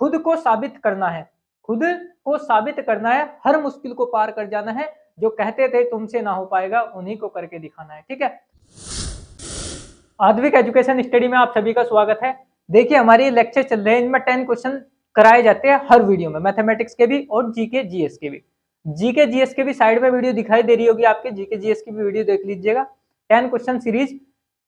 खुद को साबित करना है, खुद को साबित करना है, हर मुश्किल को पार कर जाना है, जो कहते थे तुमसे ना हो पाएगा उन्हीं को करके दिखाना है। ठीक है, आद्विक एजुकेशन स्टडी में आप सभी का स्वागत है। देखिए हमारी लेक्चर चल रहे हैं, इनमें 10 क्वेश्चन कराए जाते हैं हर वीडियो में, मैथमेटिक्स के भी और जीके जीएस के भी। जीके जीएस के भी साइड में वीडियो दिखाई दे रही होगी आपके, जीके जीएस की भी वीडियो देख लीजिएगा। 10 क्वेश्चन सीरीज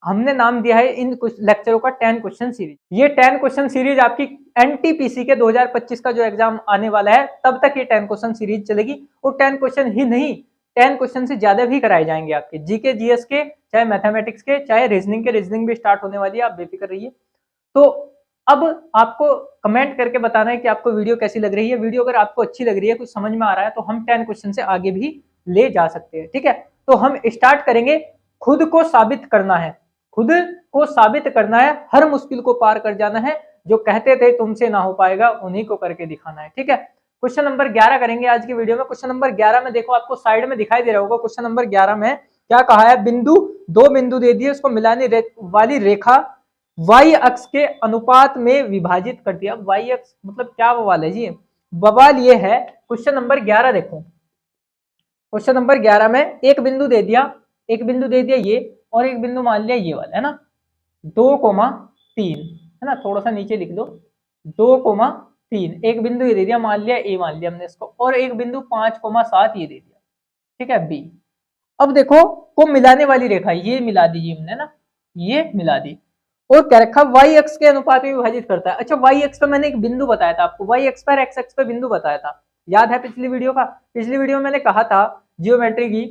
हमने नाम दिया है इन लेक्चरों का 10 क्वेश्चन सीरीज। ये 10 क्वेश्चन सीरीज आपकी एनटीपीसी के 2025 का जो एग्जाम आने वाला है तब तक ये 10 क्वेश्चन सीरीज चलेगी। और 10 क्वेश्चन ही नहीं, 10 क्वेश्चन से ज्यादा भी कराए जाएंगे आपके जीके जीएस के, चाहे मैथमेटिक्स के, चाहे रीजनिंग के। रीजनिंग भी स्टार्ट होने वाली है, आप बेफिक्र रहिए। तो अब आपको कमेंट करके बताना है कि आपको वीडियो कैसी लग रही है। वीडियो अगर आपको अच्छी लग रही है, कुछ समझ में आ रहा है, तो हम 10 क्वेश्चन से आगे भी ले जा सकते हैं। ठीक है, तो हम स्टार्ट करेंगे। खुद को साबित करना है, खुद को साबित करना है, हर मुश्किल को पार कर जाना है, जो कहते थे तुमसे ना हो पाएगा उन्हीं को करके दिखाना है। ठीक है, क्वेश्चन नंबर 11 करेंगे आज की वीडियो में। क्वेश्चन नंबर 11 में देखो, आपको साइड में दिखाई दे रहा होगा। क्वेश्चन नंबर 11 में क्या कहा है, बिंदु, दो बिंदु दे दिए, उसको मिलाने वाली रेखा वाई अक्ष के अनुपात में विभाजित कर दिया। वाई अक्ष मतलब क्या बवाल है जी, बवाल ये है। क्वेश्चन नंबर 11 देखो, क्वेश्चन नंबर 11 में एक बिंदु दे दिया, एक बिंदु दे दिया ये, और एक बिंदु मान लिया ये वाला, है ना, 2,3, है ना, थोड़ा सा नीचे लिख दो, 2,3। एक बिंदु ये दे दिया, मान लिया ए, मान लिया हमने इसको, और एक बिंदु 5,7 ये दे दिया। ठीक है, बी। अब देखो को मिलाने वाली रेखा ये मिला दीजिए हमने ना, ये मिला दी, और क्या रखा, वाई अक्ष के अनुपात में विभाजित करता है। अच्छा, वाई अक्ष पे मैंने एक बिंदु बताया था आपको, वाई अक्ष पर एक्स अक्ष पे बिंदु बताया था, याद है पिछली वीडियो का? पिछली वीडियो में मैंने कहा था जियोमेट्री की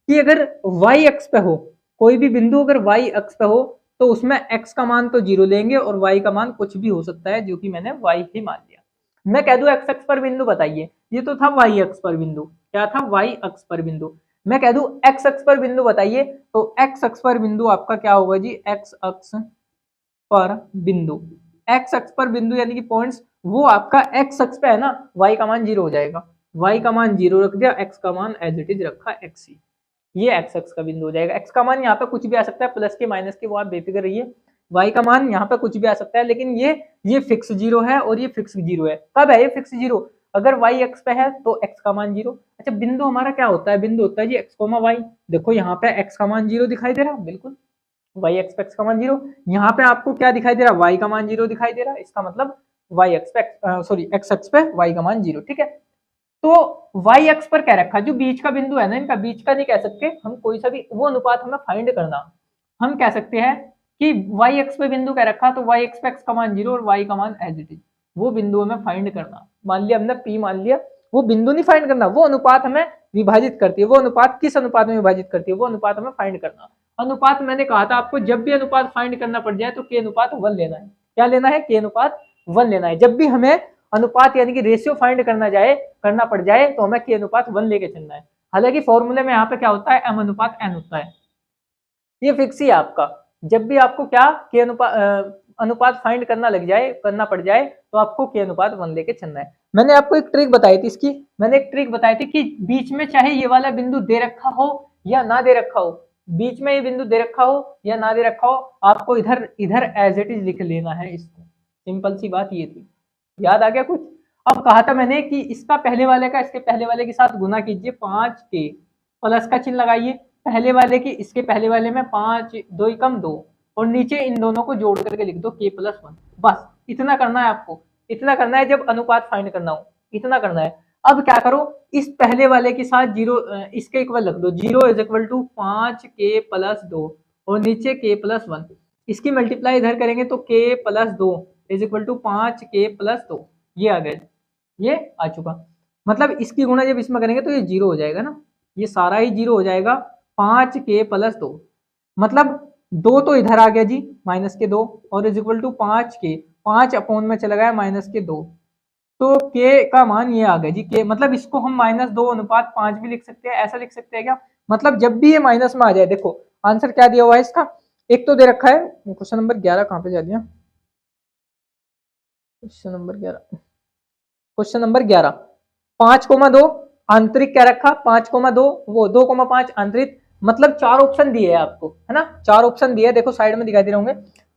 कि अगर वाई अक्ष पे हो कोई भी बिंदु, अगर वाई अक्ष पे हो तो उसमें एक्स का मान तो 0 लेंगे और वाई का मान कुछ भी हो सकता है, जो कि मैंने वाई ही मान लिया। मैं कह दूं एक्स अक्ष पर बिंदु बताइए, ये तो था वाई अक्ष पर बिंदु, क्या था, वाई अक्ष पर बिंदु। मैं कह दूं एक्स अक्ष पर बिंदु बताइए, तो एक्स अक्ष पर बिंदु आपका क्या होगा जी, एक्स अक्ष पर बिंदु, एक्स अक्ष पर बिंदु यानी कि पॉइंट्स, वो आपका एक्स अक्ष पे है ना, वाई का मान 0 हो जाएगा। वाई का मान 0 रख दिया, एक्स का मान एज इट इज रखा एक्स ही, ये एक्स अक्ष का बिंदु हो जाएगा। एक्स का मान यहाँ पे कुछ भी आ सकता है, प्लस के माइनस के, वो आप बेफिक्र रहिए। वाई का मान यहाँ पे कुछ भी आ सकता है, लेकिन ये फिक्स 0 है और ये फिक्स 0 है। कब है ये फिक्स 0, अगर वाई एक्स पे है तो एक्स का मान 0। अच्छा, बिंदु हमारा क्या होता है, बिंदु होता है जी एक्स कोमा वाई। देखो यहाँ पे एक्स का मान 0 दिखाई दे रहा है, बिल्कुल वाई एक्स पे एक्स का मान 0। यहाँ पे आपको क्या दिखाई दे रहा है, वाई का मान 0 दिखाई दे रहा है, इसका मतलब वाई एक्स पे सॉरी एक्स एक्स पे वाई का मान 0। ठीक है, तो वाई एक्स पर क्या रखा, जो बीच का बिंदु है ना, इनका बीच का नहीं कह सकते हम, कोई सा भी वो अनुपात हमें फाइंड करना, हम कह सकते हैं कि वाई एक्स पे बिंदु क्या रखा, तो वाई एक्स पे एक्स का मान 0 और वाई का मान एज इट इज, वो बिंदु हमें फाइंड करना। मान लिया हमने पी मान लिया, वो बिंदु नहीं फाइंड करना, वो अनुपात हमें विभाजित करती है। वो अनुपात किस अनुपात में विभाजित करती है, वो अनुपात हमें फाइंड करना। अनुपात मैंने कहा था आपको, जब भी अनुपात फाइंड करना पड़ जाए तो के अनुपात 1 लेना है। क्या लेना है, के अनुपात 1 लेना है। जब भी हमें अनुपात यानी कि रेशियो फाइंड करना पड़ जाए तो हमें के अनुपात 1 लेके चलना है। हालांकि फॉर्मूले में यहाँ पे क्या होता है, एम अनुपात एन होता है, ये फिक्स ही है आपका। जब भी आपको क्या के अनुपात फाइंड करना पड़ जाए तो आपको के अनुपात 1 लेके चलना है। मैंने आपको एक ट्रिक बताई थी इसकी, मैंने एक ट्रिक बताई थी कि बीच में चाहे ये वाला बिंदु दे रखा हो या ना दे रखा हो, बीच में ये बिंदु दे रखा हो या ना दे रखा हो, आपको इधर एज इट इज लिख लेना है इसको। सिंपल सी बात ये थी, याद आ गया कुछ? अब कहा था मैंने कि इसका पहले वाले का इसके पहले वाले के साथ गुना कीजिए, 5 के प्लस का चिन्ह लगाइए, पहले वाले की इसके पहले वाले में 5, 2 कम 2, और नीचे इन दोनों को जोड़ करके लिख दो k+1। बस इतना करना है आपको, इतना करना है जब अनुपात फाइंड करना हो, इतना करना है। अब क्या करो, इस पहले वाले के साथ 0 इसके इक्वल रख दो, 0 = 5k+2 और नीचे k+1। इसकी मल्टीप्लाई इधर करेंगे तो k+2 = 5k+2, ये आ गया, ये आ चुका। मतलब इसकी गुणा जब इसमें करेंगे तो ये 0 हो जाएगा ना, ये सारा ही 0 हो जाएगा। 5k+2 मतलब 2 तो इधर आ गया जी, -2 और = 5k, 5 अपॉन में चला गया -2, तो k का मान ये आ गया जी। k मतलब इसको हम -2:5 भी लिख सकते हैं, ऐसा लिख सकते हैं क्या, मतलब जब भी ये माइनस में आ जाए। देखो आंसर क्या दिया हुआ है इसका, एक तो दे रखा है, क्वेश्चन नंबर 11 कहाँ पे जा दिया, क्वेश्चन नंबर 11 5,2 आंतरिक क्या रखा, 5,2 वो 2,5 आंतरिक, मतलब 4 ऑप्शन दिए हैं आपको, है ना, 4 ऑप्शन दिए, देखो साइड में दिखाई दे रहे होंगे,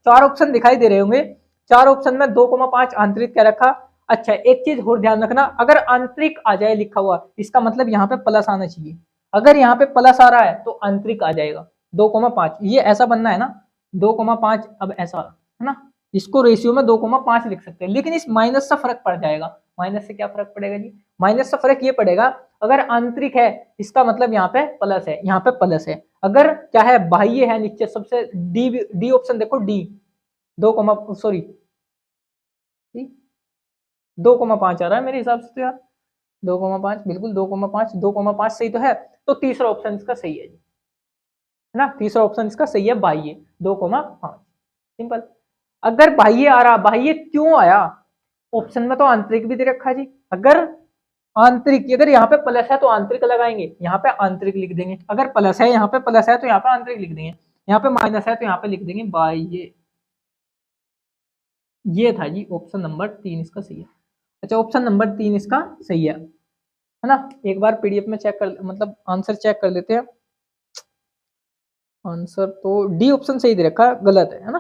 4 ऑप्शन दिखाई दे रहे होंगे। 4 ऑप्शन में 2,5 आंतरिक क्या रखा, अच्छा, एक चीज और ध्यान रखना, अगर आंतरिक आ जाए लिखा हुआ, इसका मतलब यहाँ पे प्लस आना चाहिए। अगर यहाँ पे प्लस आ रहा है तो आंतरिक आ जाएगा 2,5, ये ऐसा बनना है ना 2,5। अब ऐसा है ना, इसको रेशियो में 2,5 लिख सकते हैं, लेकिन इस माइनस से फर्क पड़ जाएगा। माइनस से क्या फर्क पड़ेगा जी? माइनस से फर्क ये पड़ेगा, अगर आंतरिक है इसका मतलब यहाँ पे प्लस है, यहाँ पे प्लस है। अगर क्या है, बाह्य है नीचे सबसे, डी ऑप्शन देखो, डी 2,5 आ रहा है मेरे हिसाब से तो यार, 2,5 बिल्कुल 2,5, 2,5 सही तो है। तो तीसरा ऑप्शन इसका सही है जी, है ना, तीसरा ऑप्शन इसका सही है, बाह्य 2,5, सिंपल। अगर बाह्य आ रहा, बाह्य क्यों आया, ऑप्शन में तो आंतरिक भी दे रखा है जी। अगर आंतरिक, अगर यहाँ पे प्लस है तो आंतरिक लगाएंगे, यहाँ पे आंतरिक लिख देंगे। अगर प्लस है, यहाँ पे प्लस है तो यहाँ पे आंतरिक लिख देंगे, यहाँ पे माइनस है तो यहाँ पे लिख देंगे बाह्य। ये था जी ऑप्शन नंबर 3 इसका सही है। अच्छा, ऑप्शन नंबर 3 इसका सही है ना। एक बार पीडीएफ में चेक कर, मतलब आंसर चेक कर लेते हैं। आंसर तो डी ऑप्शन सही दे रखा, गलत है ना।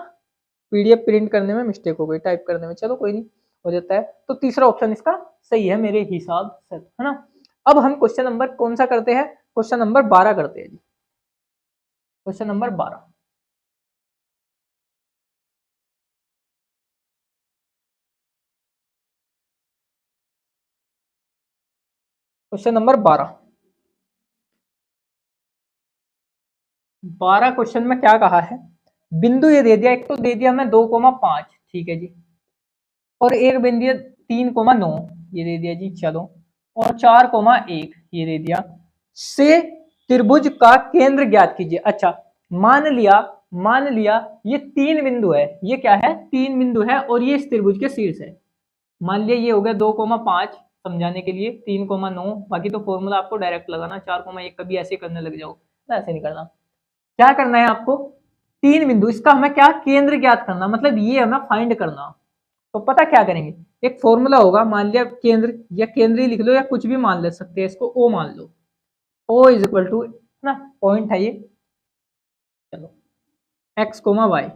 पीडीएफ प्रिंट करने में मिस्टेक हो गई, टाइप करने में, चलो कोई नहीं, हो जाता है। तो तीसरा ऑप्शन इसका सही है मेरे हिसाब से, है ना। अब हम क्वेश्चन नंबर कौन सा करते हैं, क्वेश्चन नंबर 12 करते हैं जी। Question number 12, question number 12 question में क्या कहा है, बिंदु ये दे दिया, एक तो दे दिया हमें 2,5, ठीक है जी, और एक बिंदु 3,9 ये दे दिया जी, चलो, और 4,1 ये दे दिया। से त्रिभुज का केंद्र ज्ञात कीजिए। अच्छा, मान लिया ये 3 बिंदु है, ये क्या है, 3 बिंदु है, और ये इस त्रिभुज के शीर्ष है। मान लिया ये हो गया 2,5 समझाने के लिए, 3,9, बाकी तो फॉर्मूला आपको डायरेक्ट लगाना, 4,1 कभी ऐसे करने लग जाओ, ऐसे नहीं करना। क्या करना है आपको, 3 बिंदु, इसका हमें क्या केंद्र ज्ञात करना, मतलब ये हमें फाइंड करना। तो पता क्या करेंगे, एक फॉर्मूला होगा, मान लिया केंद्र, या केंद्र ही लिख लो, या कुछ भी मान ले सकते हैं, इसको ओ मान लो। ओ इज इक्वल टू ना, पॉइंट है ये, चलो, एक्स कोमा वाई,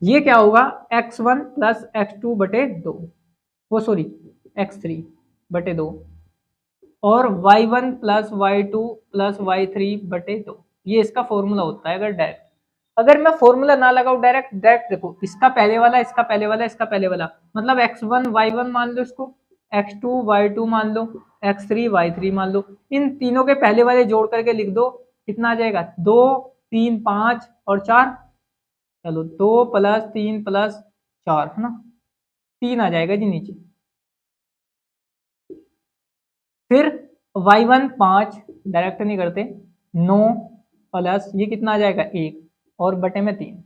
ये क्या होगा, x1 प्लस x2 बटे 2, वो सॉरी x3 बटे 2, और y1 plus y2 plus y3 बटे 2, ये इसका फॉर्मूला होता है। अगर मैं फॉर्मूला ना लगाऊं, डायरेक्ट डायरेक्ट देखो, इसका पहले वाला, इसका पहले वाला, इसका पहले वाला, मतलब x1 y1 मान लो इसको, x2 y2 मान लो, x3 y3 मान लो, इन तीनों के पहले वाले जोड़ करके लिख दो, कितना आ जाएगा, 2 3 5 और 4, चलो 2 प्लस 3 प्लस 4, है ना, 3 आ जाएगा जी नीचे। फिर y1 5, डायरेक्ट नहीं करते, 9 प्लस ये कितना आ जाएगा 1, और बटे में 3,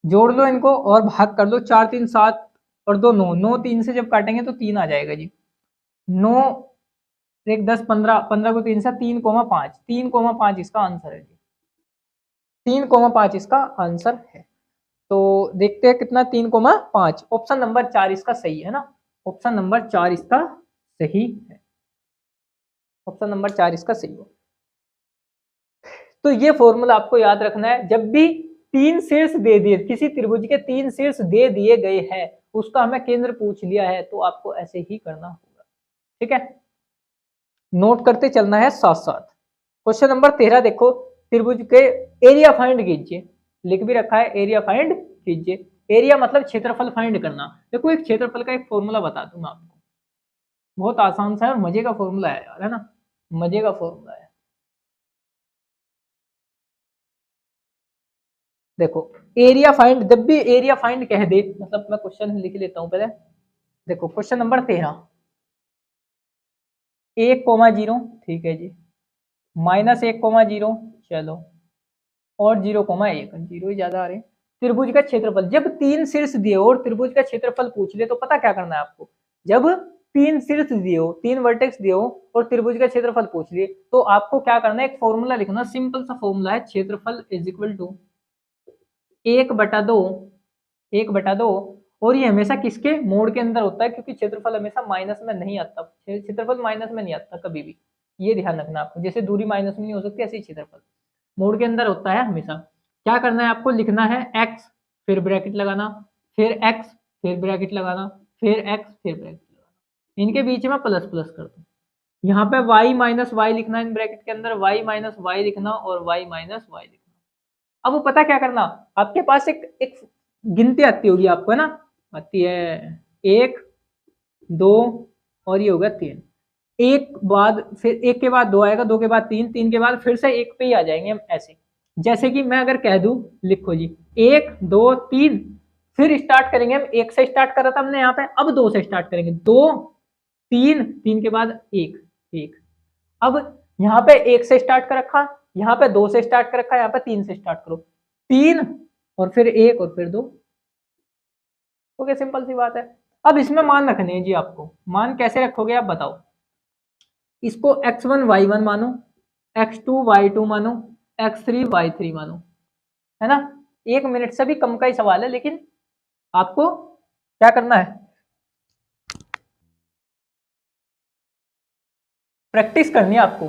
जोड़ लो इनको और भाग कर लो, 4 3 7 और 2 9, 9 3 से जब काटेंगे तो 3 आ जाएगा जी। 9 1 10 15, 15 को 3 से 3,5, 3,5 इसका आंसर है जी, 3,5 इसका आंसर है। तो देखते हैं कितना, 3,5, ऑप्शन नंबर 4 इसका सही है ना, ऑप्शन नंबर 4 इसका सही है, ऑप्शन नंबर 4 इसका सही है। तो ये फॉर्मूला आपको याद रखना है, जब भी 3 शीर्ष दे दिए, किसी त्रिभुज के 3 शीर्ष दे दिए गए हैं, उसका हमें केंद्र पूछ लिया है, तो आपको ऐसे ही करना होगा, ठीक है, नोट करते चलना है साथ साथ। क्वेश्चन नंबर 13 देखो, त्रिभुज के एरिया फाइंड कीजिए, लिख भी रखा है एरिया फाइंड कीजिए। एरिया मतलब क्षेत्रफल फाइंड करना। देखो एक क्षेत्रफल का एक फॉर्मूला बता दूंगा आपको, बहुत आसान सा है और मजे का फॉर्मूला है यार, है ना, मजे का फॉर्मूला है। देखो एरिया फाइंड, जब भी एरिया फाइंड कह दे, मतलब मैं क्वेश्चन लिख लेता हूं पहले। देखो क्वेश्चन नंबर 13, 1,0, ठीक है जी, -1,0, चलो, और 0,1, 0 ही ज्यादा आ रहे हैं। त्रिभुज का क्षेत्रफल, जब 3 शीर्ष दिए और त्रिभुज का क्षेत्रफल पूछ ले, तो पता क्या करना है आपको, जब 3 शीर्ष दिए हो, 3 वर्टेक्स दिए हो और त्रिभुज का क्षेत्रफल पूछ लिए, तो आपको क्या करना है, एक फॉर्मूला लिखना, सिंपल सा फॉर्मूला है, क्षेत्रफल इज इक्वल टू 1/2, 1/2, और ये हमेशा किसके मोड के अंदर होता है, क्योंकि क्षेत्रफल हमेशा माइनस में नहीं आता, क्षेत्रफल माइनस में नहीं आता कभी भी, ये ध्यान रखना आपको, जैसे दूरी माइनस में नहीं हो सकती, ऐसे ही क्षेत्रफल मोड के अंदर होता है हमेशा। क्या करना है आपको, लिखना है x, फिर ब्रैकेट लगाना, फिर x, फिर ब्रैकेट लगाना, फिर एक्स, फिर ब्रैकेट लगाना, इनके बीच में प्लस प्लस कर दो। यहाँ पे y माइनस वाई लिखना, इन ब्रैकेट के अंदर y माइनस वाई लिखना और y माइनस वाई लिखना। अब वो पता क्या करना, आपके पास एक एक गिनती आती होगी आपको, है ना, आती है 1 2 और ये होगा 3। एक बाद फिर एक के बाद 2 आएगा, 2 के बाद 3, 3 के बाद फिर से एक पे ही आ जाएंगे हम ऐसे। जैसे कि मैं अगर कह दूं, लिखो जी 1 2 3, फिर स्टार्ट करेंगे हम 1 से स्टार्ट करा था हमने यहाँ पे, अब 2 से स्टार्ट करेंगे, 2 3, 3 के बाद 1 1। अब यहाँ पे 1 से स्टार्ट कर रखा, यहाँ पे 2 से स्टार्ट कर रखा, यहाँ पे 3 से स्टार्ट करो, 3 और फिर 1 और फिर 2। ओके, सिंपल सी बात है। अब इसमें मान रखने हैं जी आपको, मान कैसे रखोगे आप बताओ। इसको x1 y1 मानो, x2 y2 मानो, x3 y3 मानो, है ना। 1 मिनट से भी कम का ही सवाल है, लेकिन आपको क्या करना है, प्रैक्टिस करनी है आपको।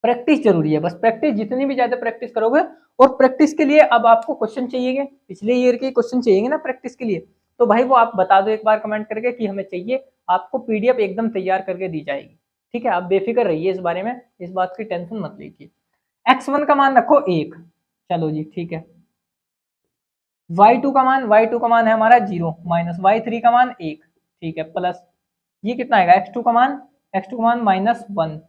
प्रैक्टिस जरूरी है, बस प्रैक्टिस जितनी भी ज्यादा प्रैक्टिस करोगे। और प्रैक्टिस के लिए अब आपको क्वेश्चन चाहिए, पिछले ईयर के क्वेश्चन चाहिए ना प्रैक्टिस के लिए, तो भाई वो आप बता दो एक बार कमेंट करके कि हमें चाहिए। आपको पीडीएफ एकदम तैयार करके दी जाएगी, ठीक है। आप बेफिक्र रहिए इस बारे में, इस बात की टेंशन मत लीजिए। x1 का मान रखो 1, चलो जी ठीक है। y2 का मान है हमारा 0 माइनस y3 का मान 1, ठीक है, प्लस ये कितना आएगा x2 का मान -1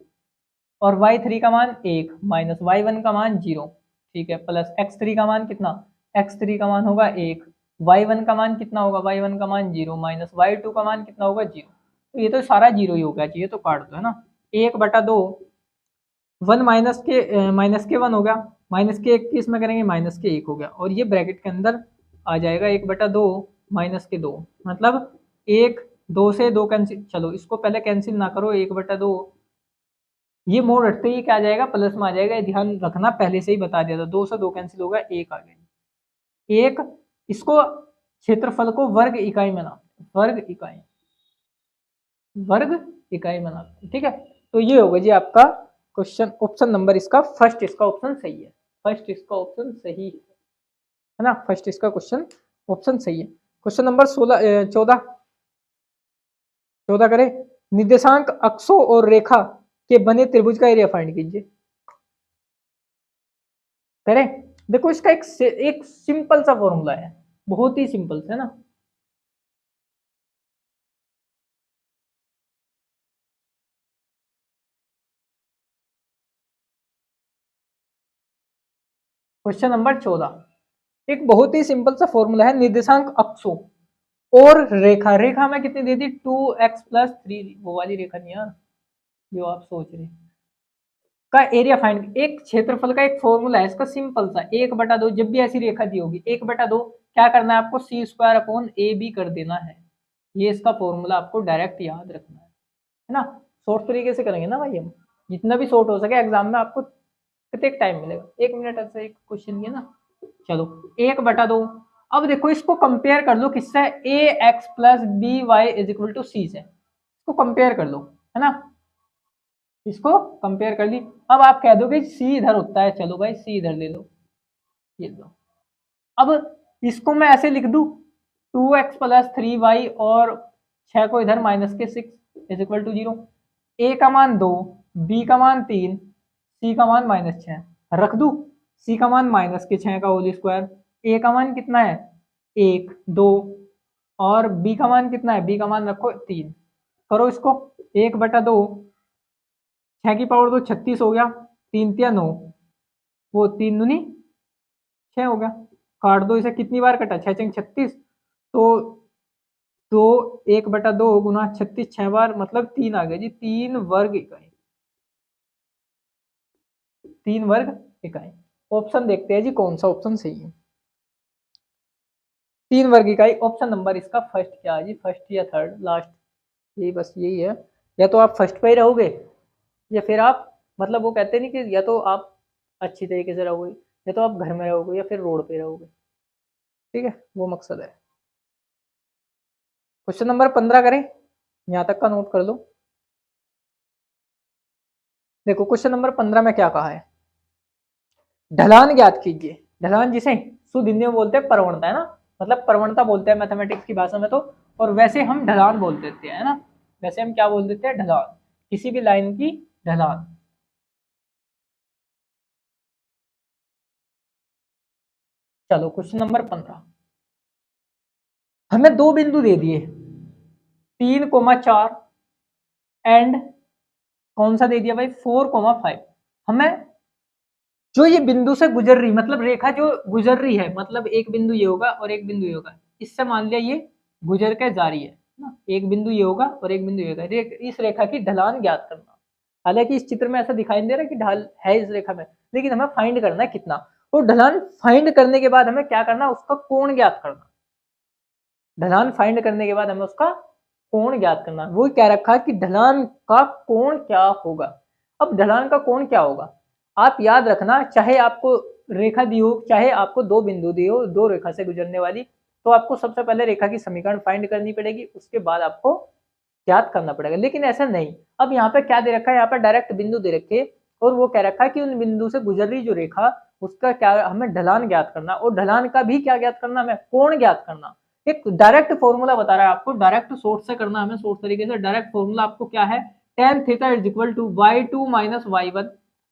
और y3 का मान 1 माइनस y1 का मान 0, ठीक है, प्लस x3 का मान कितना, x3 का मान होगा 1, y1 का मान कितना होगा, y1 का मान 0 माइनस y2 का मान कितना होगा 0। तो ये तो सारा 0 ही होगा चाहिए, तो काट दो, है ना। 1/2, 1 माइनस के 1 हो गया, माइनस के 1 किस में करेंगे, माइनस के 1 हो गया, और ये ब्रैकेट के अंदर आ जाएगा 1/2 माइनस के 2, मतलब 1 2 से 2 कैंसिल, चलो इसको पहले कैंसिल ना करो, 1/2 ये मोड़ हटते ही क्या आ जाएगा, प्लस में आ जाएगा, ये ध्यान रखना, पहले से ही बता दिया था। 2 से 2 कैंसिल होगा, 1 आ गया, 1। इसको क्षेत्रफल को वर्ग इकाई में नापते, वर्ग इकाई में नापते, ठीक है। तो ये होगा जी आपका क्वेश्चन, ऑप्शन नंबर इसका फर्स्ट, इसका ऑप्शन सही है, फर्स्ट इसका ऑप्शन सही है ना, फर्स्ट इसका क्वेश्चन ऑप्शन सही है। क्वेश्चन नंबर 14 करें, निर्देशांक अक्षों और रेखा के बने त्रिभुज का एरिया फाइंड कीजिए। करें, देखो इसका एक सिंपल सा फॉर्मूला है, बहुत ही सिंपल है ना। क्वेश्चन नंबर 14, एक बहुत ही सिंपल सा फॉर्मूला है, निर्देशांक अक्षों और रेखा, रेखा में कितनी दे दी 2x + 3, वो वाली रेखा नहीं यार जो आप सोच रहे, का एरिया फाइंड। एक क्षेत्रफल का एक फॉर्मूला है इसका सिंपल सा, 1/2, जब भी ऐसी रेखा दी होगी 1/2 क्या करना है आपको, c² कर देना है। ये इसका फॉर्मूला आपको डायरेक्ट याद रखना है ना। शॉर्ट तरीके से करेंगे ना भाई हम, जितना भी शॉर्ट हो सके। एग्जाम में आपको कितने टाइम मिलेगा, 1 मिनट ऐसे एक क्वेश्चन है ना। चलो 1/2, अब देखो इसको कंपेयर कर लो किससे, ax + by = c से, इसको कंपेयर कर लो, है ना। इसको कंपेयर कर ली, अब आप कह दोगे सी इधर होता है, चलो भाई सी इधर ले लो, ये लो। अब इसको मैं ऐसे लिख दूं 2x + 3y और 6 को इधर -6 = 0। ए का मान 2, बी का मान 3, सी का मान -6 रख दूं, सी का मान -6 का होल स्क्वायर, ए का मान कितना है 1 2 और बी का मान कितना है, बी का मान रखो 3। करो इसको 1/2, 6 की पावर 2 36 हो गया, 3 × 9, वो 3 दूनी 6 हो गया, काट दो इसे, कितनी बार कटा 6 × 36, तो 2 1/2 गुना 36 6 बार, मतलब 3 आ गया जी, 3 वर्ग इकाई, 3 वर्ग इकाई। ऑप्शन देखते हैं जी कौन सा ऑप्शन सही है। 3 वर्ग इकाई, ऑप्शन नंबर इसका फर्स्ट क्या है जी, फर्स्ट या थर्ड, लास्ट, यही बस यही है। या तो आप फर्स्ट पे ही रहोगे, या फिर आप, मतलब वो कहते नहीं कि या तो आप अच्छी तरीके से रहोगे, या तो आप घर में रहोगे, या फिर रोड पे रहोगे, ठीक है, वो मकसद है। क्वेश्चन नंबर 15 करें, यहां तक का नोट कर लो। देखो क्वेश्चन नंबर 15 में क्या कहा है, ढलान ज्ञात कीजिए। ढलान जिसे शुद्ध हिंदी में बोलते हैं प्रवणता, है ना, मतलब प्रवणता बोलते हैं मैथमेटिक्स की भाषा में तो और वैसे हम ढलान बोल देते हैं, है ना, वैसे हम क्या बोल देते हैं, ढलान, किसी भी लाइन की ढलान। चलो क्वेश्चन नंबर 15, हमें दो बिंदु दे दिए 3,4 एंड कौन सा दे दिया भाई 4,5। हमें जो ये बिंदु से गुजर रही, मतलब रेखा जो गुजर रही है, मतलब एक बिंदु ये होगा और एक बिंदु ये होगा, इससे मान लिया ये गुजर के जा रही है ना, एक बिंदु ये होगा और एक बिंदु ये होगा, इस रेखा की ढलान ज्ञात करना। हालांकि इस चित्र में ऐसा दिखाई नहीं दे रहा कि ढाल है इस रेखा में, लेकिन हमें फाइंड करना है कितना, और ढलान फाइंड करने के बाद हमें क्या करना, उसका कोण ज्ञात करना। ढलान फाइंड करने के बाद हमें उसका कोण ज्ञात करना। वो क्या रखा कि ढलान का कोण क्या होगा। अब ढलान का कोण क्या होगा, आप याद रखना, चाहे आपको रेखा दी हो, चाहे आपको दो बिंदु दी हो, दो रेखा से गुजरने वाली, तो आपको सबसे पहले रेखा की समीकरण फाइंड करनी पड़ेगी, उसके बाद आपको ज्ञात करना पड़ेगा। लेकिन ऐसा नहीं, अब यहाँ पे क्या दे रखा है, यहाँ पे डायरेक्ट बिंदु दे रखे और वो कह रखा है कि उन बिंदु से गुजर रही जो रेखा, उसका क्या हमें ढलान ज्ञात करना, और ढलान का भी क्या ज्ञात करना, हमें कोण ज्ञात करना। एक डायरेक्ट फॉर्मूला बता रहा है आपको, डायरेक्ट सोर्स से करना हमें, सोर्स तरीके से। डायरेक्ट फॉर्मूला आपको क्या है, tan theta is equal to y2 minus y1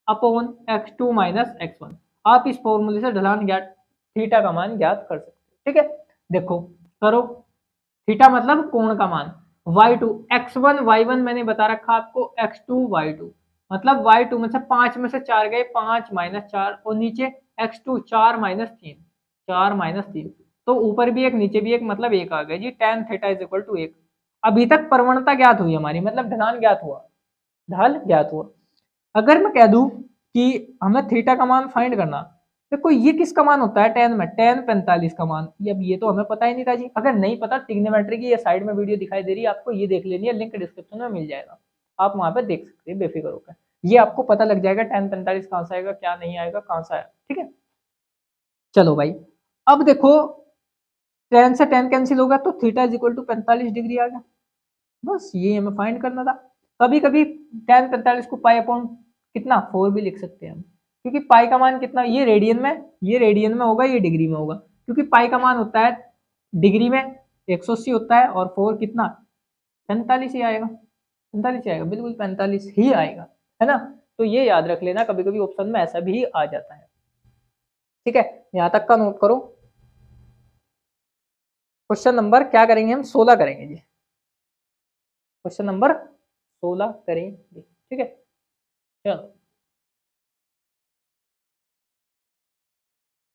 upon x2 minus x1। आप इस फॉर्मूले से ढलान ज्ञात, थीटा का मान ज्ञात कर सकते हैं। ठीक है, देखो करो, थीटा मतलब कोण का मान, y2 x1 y1 मैंने बता रखा आपको, x2 y2 मतलब y2 में से 5 में से 4 गए, 5 माइनस 4, और नीचे x2 4 माइनस 3, 4 माइनस 3, तो ऊपर भी एक नीचे भी एक, मतलब एक आ गया जी, tan theta is equal to 1। अभी तक प्रवणता ज्ञात हुई हमारी, मतलब ढलान ज्ञात हुआ, ढाल ज्ञात हुआ। अगर मैं कह दूं कि हमें थीटा का मान फाइंड करना, देखो ये किसका मान होता है tan में, tan 45 का मान, अब ये तो हमें पता ही नहीं था जी। अगर नहीं पता, ट्रिग्नोमेट्री की ये साइड में वीडियो दिखाई दे रही है आपको, ये देख लेनी है, लिंक डिस्क्रिप्शन में मिल जाएगा, आप वहां पे देख सकते हैं बेफिक्र होकर, ये आपको पता लग जाएगा tan 45 कहां से आएगा, क्या नहीं आएगा, कहां से आया। ठीक है, चलो भाई, अब देखो tan से tan कैंसिल होगा तो theta is equal to 45 degree आ गया, बस ये हमें फाइंड करना था। कभी कभी tan 45 को पाई अपॉन कितना 4 भी लिख सकते हैं हम, क्योंकि पाई का मान कितना, ये रेडियन में, ये रेडियन में होगा, ये डिग्री में होगा, क्योंकि पाई का मान होता है डिग्री में 180 होता है, और 4 कितना 45 ही आएगा, 45 ही आएगा, बिल्कुल 45 ही आएगा, है ना। तो ये याद रख लेना, कभी कभी ऑप्शन में ऐसा भी आ जाता है। ठीक है, यहाँ तक का नोट करो। क्वेश्चन नंबर क्या करेंगे हम, 16 करेंगे जी, क्वेश्चन नंबर 16 करेंगे। ठीक है, चलो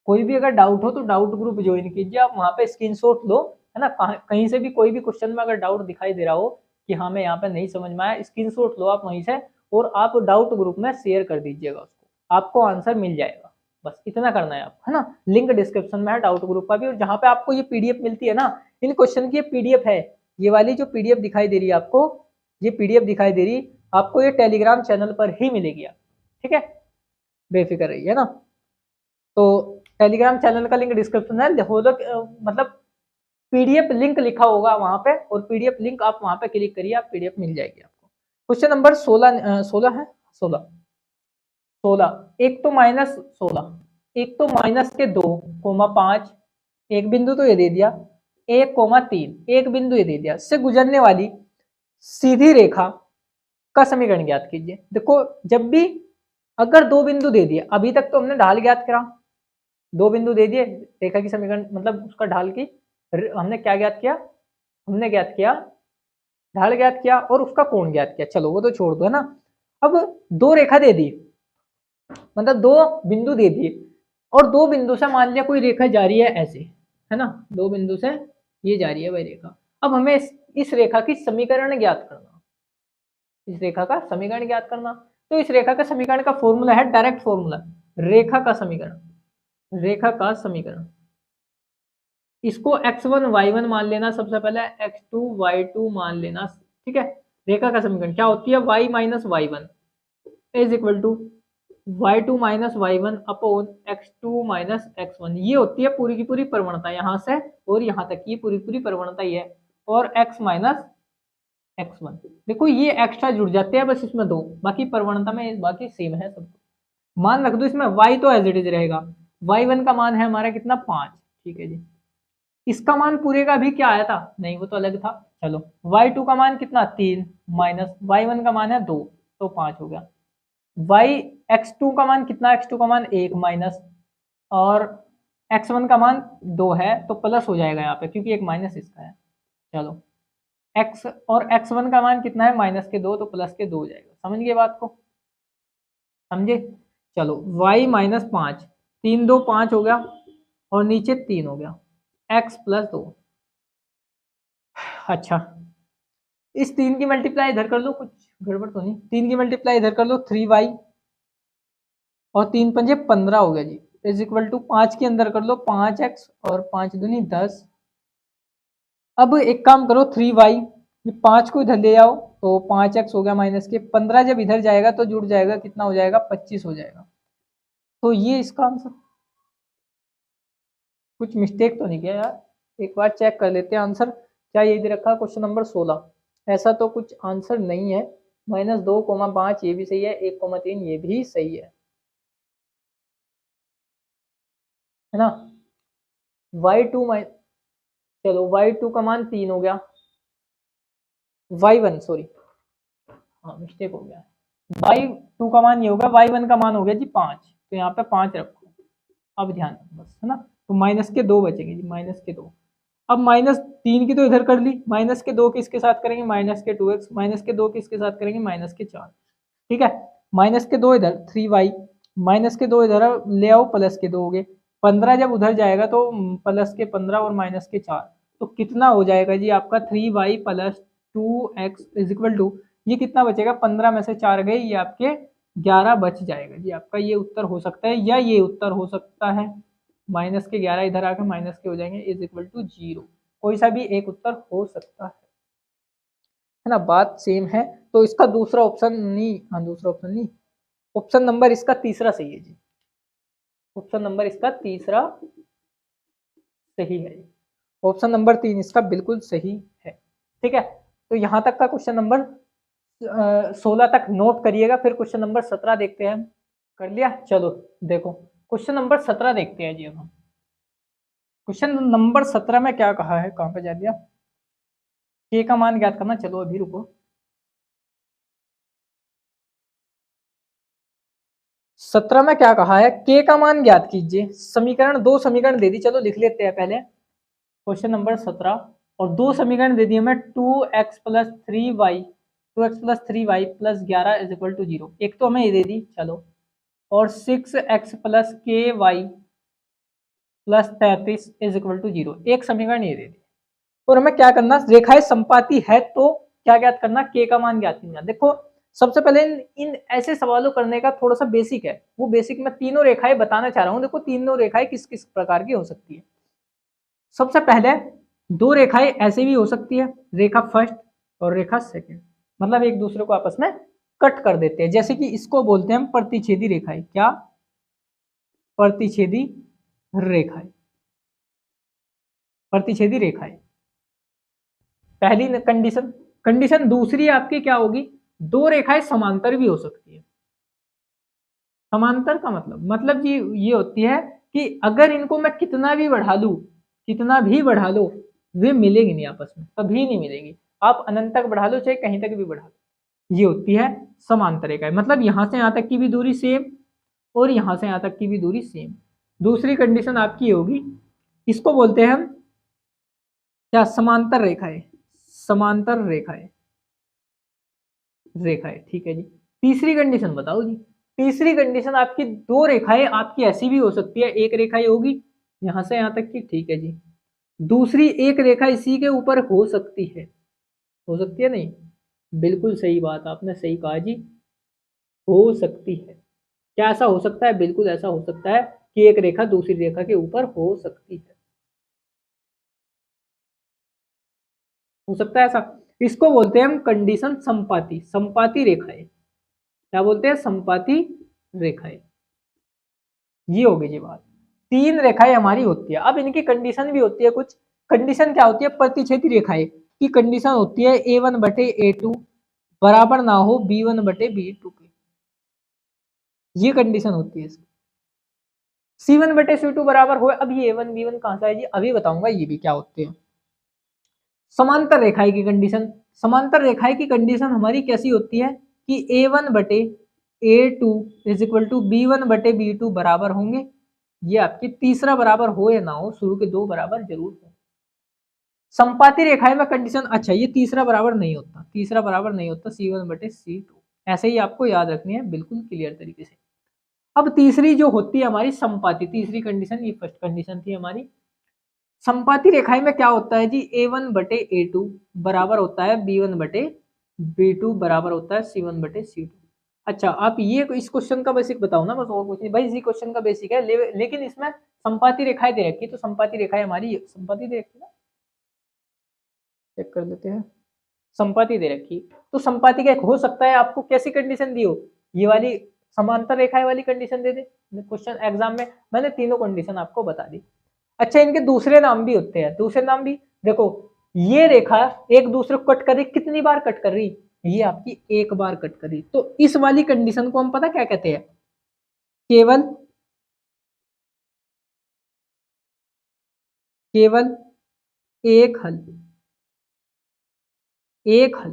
कोई भी अगर डाउट हो तो डाउट ग्रुप ज्वाइन कीजिए, आप वहां पे स्क्रीनशॉट लो, है ना, कहीं से भी कोई भी क्वेश्चन में अगर डाउट दिखाई दे रहा हो कि हाँ मैं यहाँ पे नहीं समझ में आया, स्क्रीनशॉट लो आप वहीं से, और आप डाउट ग्रुप में शेयर कर दीजिएगा उसको, आपको आंसर मिल जाएगा। बस इतना करना है आप, है ना, लिंक डिस्क्रिप्शन में है डाउट ग्रुप का भी, और जहाँ पे आपको ये पीडीएफ मिलती है ना, इन क्वेश्चन की ये पीडीएफ है, ये वाली जो पीडीएफ दिखाई दे रही है आपको, ये पीडीएफ दिखाई दे रही आपको, ये टेलीग्राम चैनल पर ही मिलेगी। ठीक है, बेफिक्र रहिए, है ना। तो टेलीग्राम चैनल का लिंक डिस्क्रिप्शन है, हो मतलब पीडीएफ लिंक लिखा होगा वहां पे, और पीडीएफ लिंक आप वहां पे क्लिक करिए, आप पीडीएफ मिल जाएगी आपको। क्वेश्चन नंबर 16, 16 है, 16, 16, एक तो माइनस 16, एक तो माइनस के 2,5, एक बिंदु तो ये दे दिया, 1,3, एक बिंदु ये दे दिया, से गुजरने वाली सीधी रेखा का समीकरण ज्ञात कीजिए। देखो जब भी अगर दो बिंदु दे दिए, अभी तक तो हमने ढाल ज्ञात करा, दो बिंदु दे दिए, रेखा की समीकरण मतलब उसका ढाल की हमने क्या ज्ञात किया, हमने ज्ञात किया ढाल ज्ञात किया और उसका कोण ज्ञात किया। चलो वो तो छोड़ दो, है ना। अब दो रेखा दे दी, मतलब दो बिंदु दे दिए, और दो बिंदु से मान लिया कोई रेखा जा रही है ऐसे, है ना, दो बिंदु से ये जा रही है वही रेखा। अब हमें इस रेखा की समीकरण ज्ञात करना, इस रेखा का समीकरण ज्ञात करना। तो इस रेखा का समीकरण का फॉर्मूला है डायरेक्ट फॉर्मूला, रेखा का समीकरण, रेखा का समीकरण, इसको x1 y1 मान लेना सबसे पहले, x2 y2 मान लेना। ठीक है, रेखा का समीकरण क्या होती है, y minus y1 is equal to y2 minus y1 upon x2 minus x1, ये होती है पूरी की पूरी प्रवणता, यहाँ से और यहाँ तक की पूरी पूरी प्रवणता ही है, और x माइनस x1। देखो ये एक्स्ट्रा जुड़ जाते हैं बस इसमें दो, बाकी प्रवणता में बाकी सेम है सब। मान रख दो इसमें, y तो एज इट इज रहेगा, y1 का मान है हमारा कितना 5। ठीक है जी, इसका मान पूरे का भी क्या आया था, नहीं वो तो अलग था। चलो y2 का मान कितना 3 माइनस y1 का मान है 2 तो 5 हो गया। x2 का मान कितना, x2 का मान 1 माइनस और x1 का मान 2 है तो प्लस हो जाएगा यहाँ पे क्योंकि एक माइनस इसका है। चलो x और x1 का मान कितना है -2 तो प्लस के 2 हो जाएगा। समझ गए बात को, समझे। चलो y माइनस 5, 3 2 5 हो गया और नीचे 3 हो गया x प्लस 2। अच्छा इस 3 की मल्टीप्लाई इधर कर लो, कुछ गड़बड़ तो नहीं, 3 की मल्टीप्लाई इधर कर लो 3y और 3 पंजे 15 हो गया जी, इज इक्वल टू 5 के अंदर कर लो 5x और 5 दूनी 10। अब एक काम करो 3y, ये 5 को इधर ले आओ तो 5x हो गया माइनस के 15, जब इधर जाएगा तो जुड़ जाएगा, कितना हो जाएगा 25 हो जाएगा। तो ये इसका आंसर, कुछ मिस्टेक तो नहीं किया यार, एक बार चेक कर लेते हैं आंसर। क्या ये दे रखा क्वेश्चन नंबर 16, ऐसा तो कुछ आंसर नहीं है। -2,5 ये भी सही है, 1,3 ये भी सही है ना। y2 चलो y2 का मान 3 हो गया, y1 सॉरी हाँ मिस्टेक हो गया, y2 का मान ये होगा, y1 का मान हो गया जी 5 तो यहाँ पे 5 रखो, अब ध्यान बस है ना। तो माइनस के 2 बचेंगे जी, -2। अब -3 की तो इधर कर ली, -2 किसके साथ करेंगे -2x, -2 किसके साथ करेंगे -4। ठीक है, -2 इधर 3y, -2 इधर ले आओ +2 हो गए 15, जब उधर जाएगा तो +15 और -4 तो कितना हो जाएगा जी आपका 3y + 2x is equal to, ये कितना बचेगा 15 में से 4 गए, ये आपके 11 बच जाएगा जी आपका। ये उत्तर हो सकता है या ये उत्तर हो सकता है, -11 इधर आकर माइनस के हो जाएंगे इज इक्वल टू 0, कोई सा भी एक उत्तर हो सकता है ना, बात सेम है। तो इसका दूसरा ऑप्शन नहीं, हाँ दूसरा ऑप्शन नहीं, ऑप्शन नंबर इसका तीसरा सही है जी, ऑप्शन नंबर इसका तीसरा सही है, ऑप्शन नंबर 3 इसका बिल्कुल सही है। ठीक है, तो यहाँ तक का क्वेश्चन नंबर 16 तक नोट करिएगा, फिर क्वेश्चन नंबर 17 देखते हैं। कर लिया, चलो देखो क्वेश्चन नंबर 17 देखते हैं जी। अब हम क्वेश्चन नंबर 17 में क्या कहा है, कहाँ पे जा दिया, के का मान ज्ञात करना। चलो अभी रुको, 17 में क्या कहा है, के का मान ज्ञात कीजिए। समीकरण, दो समीकरण दे दी, चलो लिख लेते हैं पहले क्वेश्चन नंबर 17, और दो समीकरण दे दिए मैं 2x + 3y 2x + 3y + 11 is equal to 0, एक तो हमें ये दे दी चलो, और 6x + ky + 33 is equal to 0, एक समीकरण ये दे दी। और हमें क्या करना, रेखाएं संपाती है तो क्या ज्ञात करना, के का मान ज्ञात करना। देखो सबसे पहले इन ऐसे सवालों करने का थोड़ा सा बेसिक है, वो बेसिक मैं तीनों रेखाएं बताना चाह रहा हूँ। देखो तीनों रेखाएं किस किस प्रकार की हो सकती है। सबसे पहले दो रेखाएं ऐसे भी हो सकती है, रेखा फर्स्ट और रेखा सेकंड, मतलब एक दूसरे को आपस में कट कर देते हैं, जैसे कि इसको बोलते हैं हम प्रतिच्छेदी रेखाएं। क्या, प्रतिच्छेदी रेखाएं, प्रतिच्छेदी रेखाएं पहली कंडीशन। कंडीशन दूसरी आपकी क्या होगी, दो रेखाएं समांतर भी हो सकती है। समांतर का मतलब जी ये होती है कि अगर इनको मैं कितना भी बढ़ा लूं, कितना भी बढ़ा लो, वे मिलेंगी नहीं आपस में, कभी नहीं मिलेंगी। आप अनंत तक बढ़ा लो चाहे कहीं तक भी बढ़ा लो, ये होती है समांतर रेखाएं। मतलब यहां से यहां तक की भी दूरी सेम और यहां से यहां तक की भी दूरी सेम। दूसरी कंडीशन आपकी होगी, इसको बोलते हैं हम क्या, समांतर रेखाएं, समांतर रेखाएं, रेखाएं। ठीक है जी, तीसरी कंडीशन बताओ जी। तीसरी कंडीशन आपकी दो रेखाएं आपकी ऐसी भी हो सकती है, एक रेखा होगी यहां से यहां तक की, ठीक है जी, दूसरी एक रेखा इसी के ऊपर हो सकती है, हो सकती है नहीं, बिल्कुल सही बात आपने सही कहा जी, हो सकती है। क्या ऐसा हो सकता है, बिल्कुल ऐसा हो सकता है कि एक रेखा दूसरी रेखा के ऊपर हो सकती है, हो सकता है ऐसा। इसको बोलते हैं हम कंडीशन संपाती, संपाती रेखाएं। क्या बोलते हैं, संपाती रेखाएं। ये हो गई जी बात। तीन रेखाएं हमारी होती है, अब इनकी कंडीशन भी होती है कुछ। कंडीशन क्या होती है, प्रतिच्छेदी रेखाएं की कंडीशन होती है a1/a2 बराबर ना हो b1/b2 के, ये कंडीशन होती है इसकी। C1 बटे C2 बराबर हो। अब ये A1 B1 कहां से आए जी, अभी बताऊंगा ये भी क्या होते हैं। समांतर रेखाएं की कंडीशन, समांतर रेखाएं की कंडीशन हमारी कैसी होती है कि A1 बटे A2 is equal to B1 बटे B2 बराबर होंगे। ये आपकी तीसरा बराबर हो या ना हो, शुरू के दो बराबर जरूर हो। संपाती रेखाएं में कंडीशन, अच्छा ये तीसरा बराबर नहीं होता, तीसरा बराबर नहीं होता C1 बटे C2, ऐसे ही आपको याद रखनी है बिल्कुल क्लियर तरीके से। अब तीसरी जो होती है हमारी संपाती, तीसरी कंडीशन, ये फर्स्ट कंडीशन थी हमारी। संपाती रेखाएं में क्या होता है जी, A1 बटे A2 बराबर होता है B1 बटे B2 बराबर होता है C1 बटे C2। अच्छा आप ये इस क्वेश्चन का बेसिक बताओ ना, बस और कुछ नहीं भाई, इसी क्वेश्चन का बेसिक है, लेकिन इसमें संपाती रेखाएं दे रखी है, तो संपाती रेखाएं हमारी संपाती दे रखी है ना, चेक कर लेते हैं। संपाती दे रखी, तो संपाती का एक हो सकता है आपको कैसी कंडीशन दी हो, ये वाली समांतर रेखाएं वाली कंडीशन दे दे। क्वेश्चन एग्जाम में मैंने तीनों कंडीशन आपको बता दी। अच्छा इनके दूसरे नाम भी होते हैं, दूसरे नाम भी देखो, ये रेखा एक दूसरे को कट कर रही, कितनी बार कट कर रही, ये आपकी एक बार कट कर रही, तो इस वाली कंडीशन को हम पता क्या कहते हैं, केवल केवल एक हल, एक हल,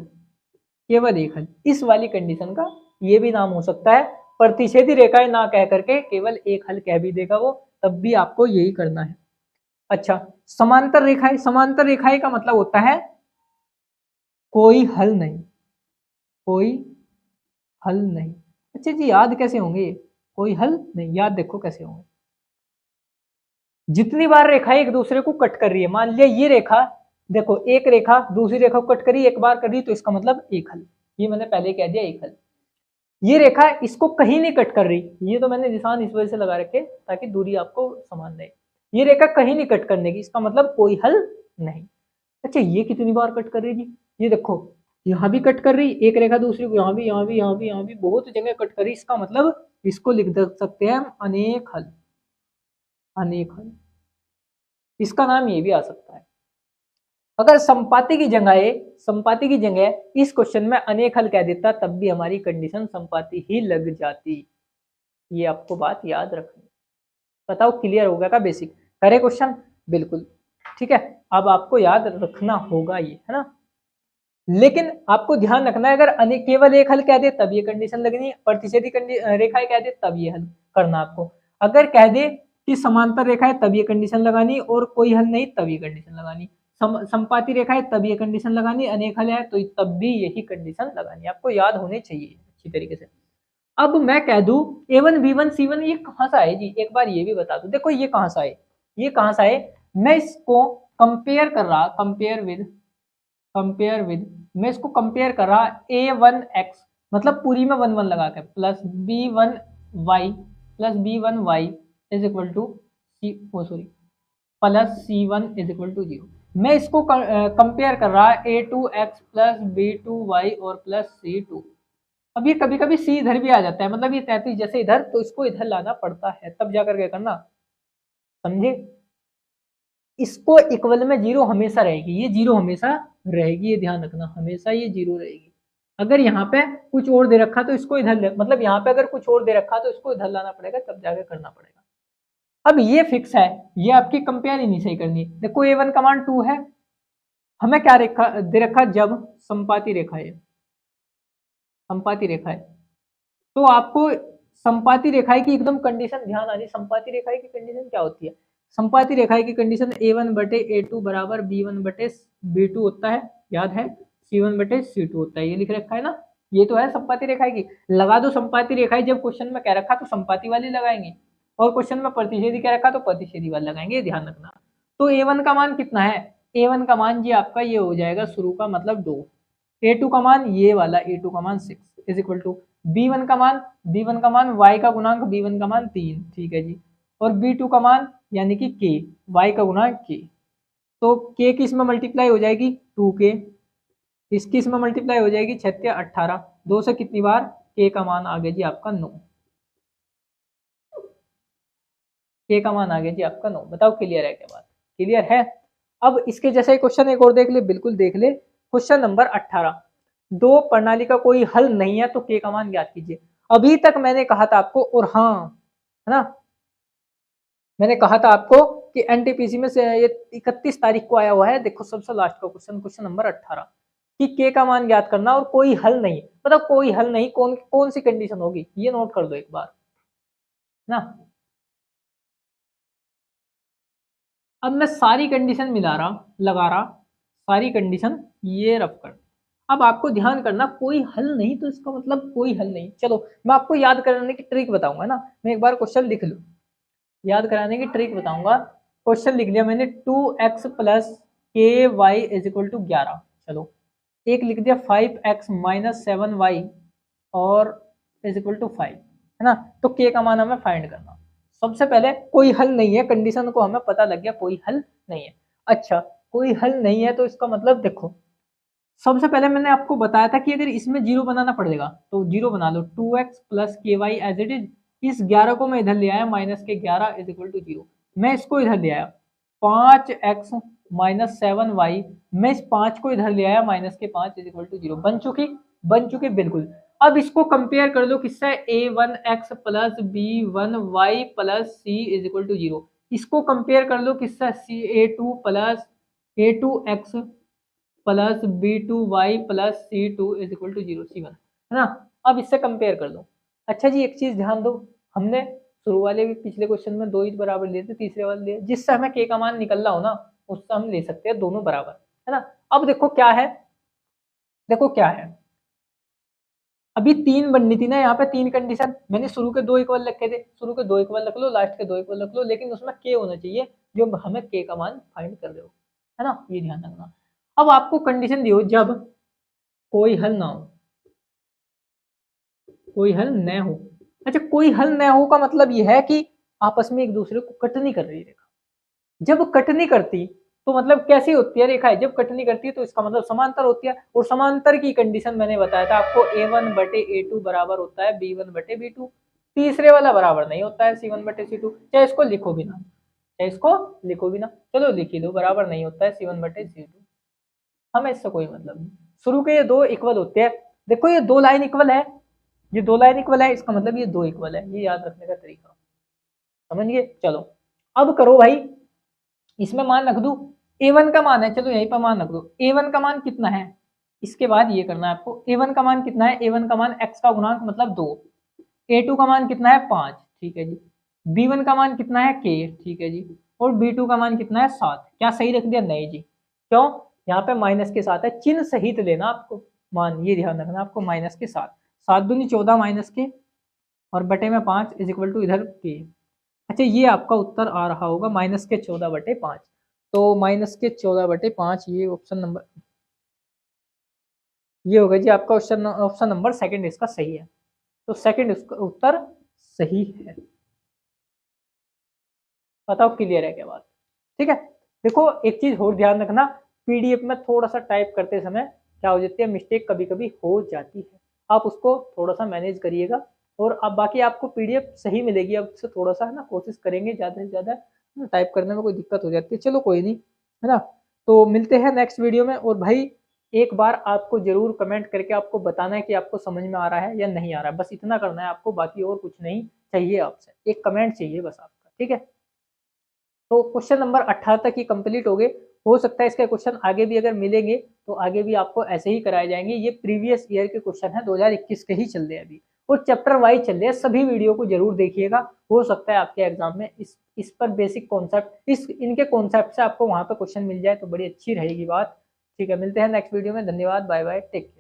केवल एक हल, इस वाली कंडीशन का ये भी नाम हो सकता है। प्रतिच्छेदी रेखाएं ना कह करके केवल एक हल कह भी देगा वो, तब भी आपको यही करना है। अच्छा समांतर रेखाएं, समांतर रेखाएं का मतलब होता है कोई हल नहीं, कोई हल नहीं। अच्छा जी याद कैसे होंगे, कोई हल नहीं, याद देखो कैसे होंगे। जितनी बार रेखाएं एक दूसरे को कट कर रही है, मान लिया ये रेखा, देखो एक रेखा दूसरी रेखा को कट करी, एक बार कर रही, तो इसका मतलब एक हल, ये मैंने पहले कह दिया एक हल। ये रेखा इसको कहीं नहीं कट कर रही, ये तो मैंने निशान इस वजह से लगा रखे ताकि दूरी आपको समान रहे। ये रेखा कहीं नहीं कट करने की, इसका मतलब कोई हल नहीं। अच्छा ये कितनी बार कट कर रही है जी, ये देखो यहाँ भी कट कर रही एक रेखा दूसरी को, यहाँ भी यहाँ भी यहाँ भी यहाँ भी बहुत जगह कट कर रही, इसका मतलब इसको लिख सकते हैं हम अनेक हल, अनेक हल, इसका नाम ये भी आ सकता है। अगर संपाति की जगह, संपाति की जगह इस क्वेश्चन में अनेक हल कह देता, तब भी हमारी कंडीशन संपाति ही लग जाती। ये आपको बात याद रखनी। बताओ क्लियर हो गया का बेसिक, करे क्वेश्चन बिल्कुल ठीक है। अब आपको याद रखना होगा ये, है ना। लेकिन आपको ध्यान रखना है, अगर केवल एक हल कह दे तब ये कंडीशन लगनी है, प्रतिच्छेदी रेखाएं कह दे तब ये हल करना आपको। अगर कह दे कि समांतर रेखाएं तब ये कंडीशन लगानी, और कोई हल नहीं तब ये कंडीशन लगानी, संपाती रेखाएं तब ये कंडीशन लगानी, अनेक हल है तो तब भी यही कंडीशन लगानी, आपको याद होने चाहिए अच्छी तरीके से। अब मैं कह दूं A1 B1 C1 ये कहां से आए जी, एक बार ये भी बता दो, देखो ये कहां से आए, ये कहां से आए, मैं इसको कंपेयर कर रहा, कंपेयर विद, मैं इसको कंपेयर कर रहा A1x, मतलब पूरी में 1 1 लगा के, plus B1y plus B1y is equal to sorry plus C1 is equal to 0। मैं इसको कंपेयर कर रहा A2x प्लस B2y और प्लस C2। अब ये कभी कभी C इधर भी आ जाता है, मतलब ये 33 जैसे इधर, तो इसको इधर लाना पड़ता है तब जाकर के करना, समझे। इसको इक्वल में 0 हमेशा रहेगी, ये 0 हमेशा रहेगी, ये ध्यान रखना, हमेशा ये 0 रहेगी। अगर यहाँ पे कुछ और दे रखा तो इसको इधर, मतलब यहाँ पे अगर कुछ और दे रखा तो इसको इधर लाना पड़ेगा, तब जाकर करना पड़ेगा। अब ये फिक्स है, ये आपकी कंपेयर ही नहीं सही करनी। देखो A1 का मान 2 है, हमें क्या रेखा दे रखा, जब संपाती रेखा है, संपाती रेखा है, तो आपको संपाती रेखाएं की एकदम कंडीशन ध्यान आ जाए। संपाती रेखाएं की कंडीशन क्या होती है, संपाती रेखाएं की कंडीशन A1 बटे A2 बराबर B1 बटे B2 होता है, याद है, C1 बटे C2 होता है, ये लिख रखा है ना, ये तो है संपाती रेखाएं की। लगा दो संपाती रेखाएं, जब क्वेश्चन में कह रखा तो संपाती वाली लगाएंगे, और क्वेश्चन में प्रतिच्छेदी कह रखा तो प्रतिच्छेदी वाली लगाएंगे, ध्यान रखना। तो A1 का मान कितना है, A1 का मान जी आपका ये हो जाएगा शुरू का मतलब 2, A2 का मान ये वाला, A2 का मान 6 इज इक्वल टू B1 का मान, B1 का मान y का गुणांक B1 का मान 3, ठीक है जी, और B2 का मान यानी कि k, y का गुणांक k, तो k की इसमें मल्टीप्लाई हो जाएगी 2k, इसकी इसमें मल्टीप्लाई हो जाएगी 6 18, 2 से कितनी बार, k का मान आ गया जी आपका 9, k का मान आ गया जी आपका 9। बताओ क्लियर है क्या बात, क्लियर है। अब इसके जैसा क्वेश्चन एक और देख ले, बिल्कुल देख ले, क्वेश्चन नंबर 18, दो प्रणाली का कोई हल नहीं है तो k का मान ज्ञात कीजिए। अभी तक मैंने कहा था आपको, और हाँ है ना, मैंने कहा था आपको कि एनटीपीसी में से ये 31 तारीख को आया हुआ है। देखो सबसे लास्ट का क्वेश्चन, क्वेश्चन नंबर 18 कि के का मान ज्ञात करना और कोई हल नहीं, मतलब कोई हल नहीं, कौन कौन सी कंडीशन होगी ये नोट कर दो एक बार ना। अब मैं सारी कंडीशन मिला रहा, लगा रहा, सारी कंडीशन ये रफ कर। अब आपको ध्यान करना, कोई हल नहीं तो इसका मतलब कोई हल नहीं। चलो मैं आपको याद कराने की ट्रिक बताऊंगा ना। मैं एक बार क्वेश्चन लिख लूं, याद कराने की ट्रिक बताऊंगा। क्वेश्चन लिख लिया मैंने, 2x प्लस के वाई इज इक्वल टू 11। चलो एक लिख दिया 5x माइनस 7y और इज इक्वल टू 5, है ना। तो के का मान हमें फाइंड करना। सबसे पहले कोई हल नहीं है, कंडीशन को हमें पता लग गया कोई हल नहीं है। अच्छा कोई हल नहीं है तो इसका मतलब देखो, सबसे पहले मैंने आपको बताया था कि अगर इसमें जीरो बनाना पड़ेगा तो जीरो बना लो। 2x प्लस के वाई एज इट इज, इस 11 को मैं इधर ले आया, माइनस के 11 इज इक्वल टू जीरो। मैं इसको इधर ले आया 5x माइनस 7y, मैं इस 5 को इधर ले आया, माइनस के 5 इज इक्वल टू जीरो। बन चुकी बिल्कुल। अब इसको कंपेयर कर लो किससे, a1x plus b1y plus c is equal to zero. इसको कंपेयर कर लो किससे, a2 plus a2x plus b2y plus c2 is equal to zero, c1, है ना। अब इससे कंपेयर कर लो। अच्छा जी एक चीज ध्यान दो, हमने शुरू वाले भी पिछले क्वेश्चन में दो ही बराबर लिए थे, तीसरे वाले लिए जिससे हमें के का मान निकलना हो ना, उससे हम ले सकते हैं दोनों बराबर, है ना। अब देखो क्या है, देखो क्या है, अभी तीन बननी थी ना, यहाँ पे तीन कंडीशन मैंने शुरू के दो इक्वल रखे थे, शुरू के दो इक्वल रख लो, लास्ट के दो इक्वल रख लो, लेकिन उसमें के होना चाहिए जो हमें के का मान फाइंड कर रहे हो, है ना, ये ध्यान रखना। अब आपको कंडीशन दी हो जब कोई हल ना हो, कोई हल न हो। अच्छा कोई हल न हो का मतलब ये है कि आपस में एक दूसरे को कट नहीं कर रही रेखा। जब कट नहीं करती तो मतलब कैसी होती है रेखा है, जब कट नहीं करती तो इसका मतलब समांतर होती है। और समांतर की कंडीशन मैंने बताया था आपको, a1 बटे a2 बराबर होता है b1 बटे b2। तीसरे वाला बराबर नहीं होता है c1 बटे c2। चाहे इसको लिखो भी ना, चाहे इसको लिखो भी ना, चलो लिख ही दो, बराबर नहीं होता है c1 बटे c2। हमें इससे कोई मतलब नहीं। शुरू के ये दो इक्वल होते हैं, देखो ये दो लाइन इक्वल है, ये दो लाइन इक्वल है, इसका मतलब ये दो इक्वल है, ये याद रखने का तरीका समझ गए। चलो अब करो भाई, इसमें मान रख दू, a1 का मान है, चलो यहीं पर मान रख दो, a1 का मान कितना है, इसके बाद ये करना है आपको। a1 का मान कितना है, a1 का मान x का गुणांक मतलब 2, a2 का मान कितना है 5, ठीक है जी, b1 का मान कितना है k, ठीक है जी, और b2 का मान कितना है 7। क्या सही रख दिया, नहीं जी, क्यों, यहाँ पे माइनस के साथ है, चिन्ह सहित लेना आपको मान, ये ध्यान रखना आपको, माइनस के साथ, 7 दूनी 14 माइनस के और बटे में 5 इज इक्वल टू इधर के। अच्छा ये आपका उत्तर आ रहा होगा माइनस के 14 बटे 5, तो माइनस के 14 बटे 5 ये ऑप्शन नंबर, ये होगा जी आपका ऑप्शन, ऑप्शन नंबर सेकंड इसका सही है। तो सेकंड इसका उत्तर सही है। बताओ क्लियर है क्या बात, ठीक है। देखो एक चीज और ध्यान रखना, पीडीएफ में थोड़ा सा टाइप करते समय क्या हो जाती है, मिस्टेक कभी कभी हो जाती है, आप उसको थोड़ा सा मैनेज करिएगा। और अब बाकी आपको पीडीएफ सही मिलेगी, अब से थोड़ा सा है ना कोशिश करेंगे ज़्यादा से ज़्यादा, टाइप करने में कोई दिक्कत हो जाती है, चलो कोई नहीं, है ना। तो मिलते हैं नेक्स्ट वीडियो में। और भाई एक बार आपको जरूर कमेंट करके आपको बताना है कि आपको समझ में आ रहा है या नहीं आ रहा है, बस इतना करना है आपको, बाकी और कुछ नहीं चाहिए आपसे, एक कमेंट चाहिए बस आपका, ठीक है। तो क्वेश्चन नंबर 18 तक ही कंप्लीट हो गए। हो सकता है इसके क्वेश्चन आगे भी अगर मिलेंगे तो आगे भी आपको ऐसे ही कराए जाएंगे। ये प्रीवियस ईयर के क्वेश्चन है, 2021 के ही चल रहे हैं अभी, और चैप्टर वाइज चल रहे हैं। सभी वीडियो को जरूर देखिएगा, हो सकता है आपके एग्जाम में इस पर बेसिक कॉन्सेप्ट, इनके कॉन्सेप्ट से आपको वहां पर क्वेश्चन मिल जाए तो बड़ी अच्छी रहेगी बात, ठीक है। मिलते हैं नेक्स्ट वीडियो में, धन्यवाद, बाय बाय, टेक केयर।